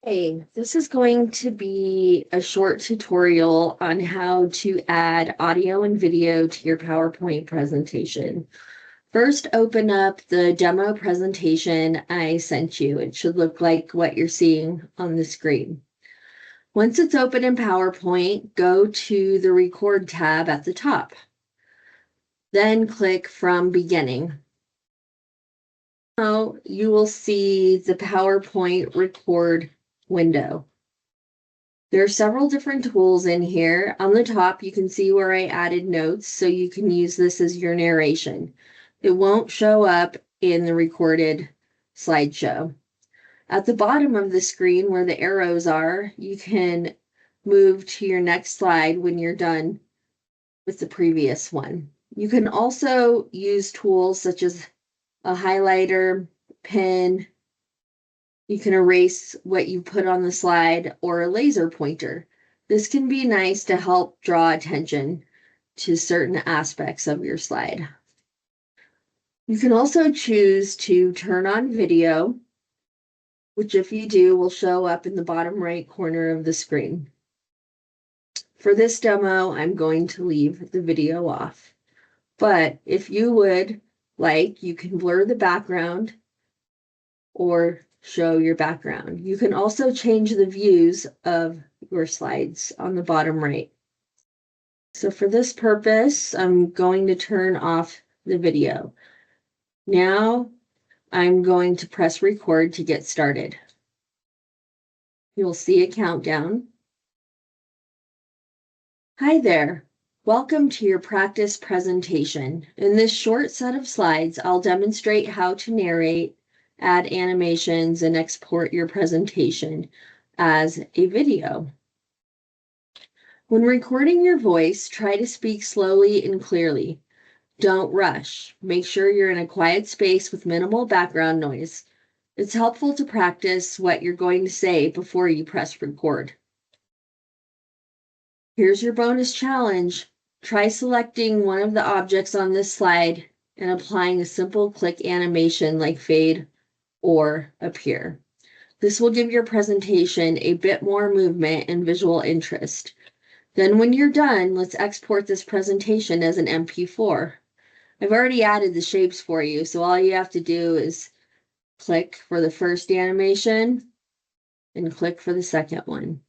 Hey, this is going to be a short tutorial on how to add audio and video to your PowerPoint presentation. First, open up the demo presentation I sent you. It should look like what you're seeing on the screen. Once it's open in PowerPoint, go to the Record tab at the top. Then click From Beginning. Now you will see the PowerPoint Record window. There are several different tools in here. On the top, you can see where I added notes, so you can use this as your narration. It won't show up in the recorded slideshow. At the bottom of the screen where the arrows are, you can move to your next slide when you're done with the previous one. You can also use tools such as a highlighter, pen. You can erase what you put on the slide, or a laser pointer. This can be nice to help draw attention to certain aspects of your slide. You can also choose to turn on video, which if you do will show up in the bottom right corner of the screen. For this demo, I'm going to leave the video off, but if you would like, you can blur the background or show your background. You can also change the views of your slides on the bottom right. So for this purpose, I'm going to turn off the video. Now I'm going to press record to get started. You'll see a countdown. Hi there. Welcome to your practice presentation. In this short set of slides, I'll demonstrate how to narrate, add animations, and export your presentation as a video. When recording your voice, try to speak slowly and clearly. Don't rush. Make sure you're in a quiet space with minimal background noise. It's helpful to practice what you're going to say before you press record. Here's your bonus challenge. Try selecting one of the objects on this slide and applying a simple click animation like fade or appear. This will give your presentation a bit more movement and visual interest. Then when you're done, let's export this presentation as an MP4. I've already added the shapes for you, so all you have to do is click for the first animation and click for the second one.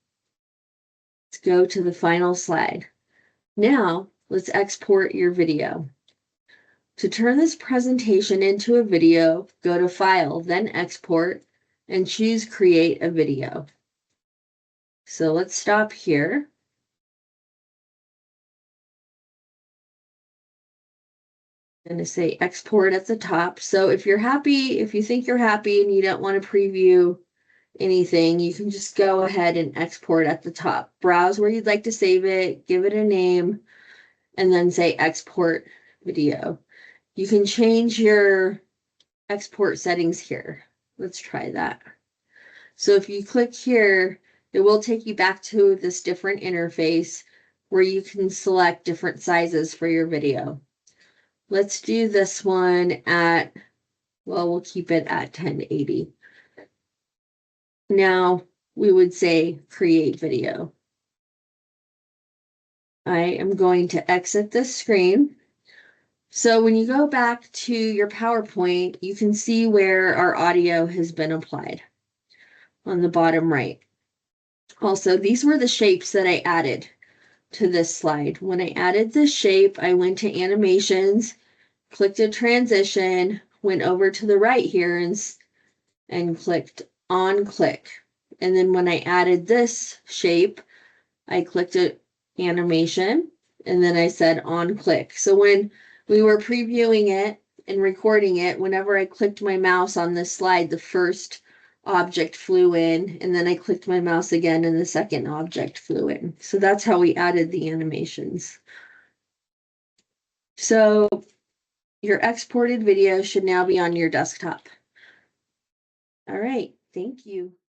Let's go to the final slide. Now, let's export your video. To turn this presentation into a video, go to File, then Export, and choose Create a Video. So let's stop here. I'm going to say Export at the top. So if you're happy, if you think you're happy and you don't want to preview anything, you can just go ahead and export at the top. Browse where you'd like to save it, give it a name, and then say Export Video. You can change your export settings here. Let's try that. So if you click here, it will take you back to this different interface where you can select different sizes for your video. Let's do this one at, well, we'll keep it at 1080. Now we would say create video. I am going to exit this screen. So when you go back to your PowerPoint, you can see where our audio has been applied on the bottom right. Also, these were the shapes that I added to this slide. When I added this shape, I went to animations, clicked a transition, went over to the right here and clicked on click. And then when I added this shape, I clicked an animation and then I said on click. So when we were previewing it and recording it, whenever I clicked my mouse on this slide, the first object flew in, and then I clicked my mouse again and the second object flew in. So that's how we added the animations. So your exported video should now be on your desktop. All right, thank you.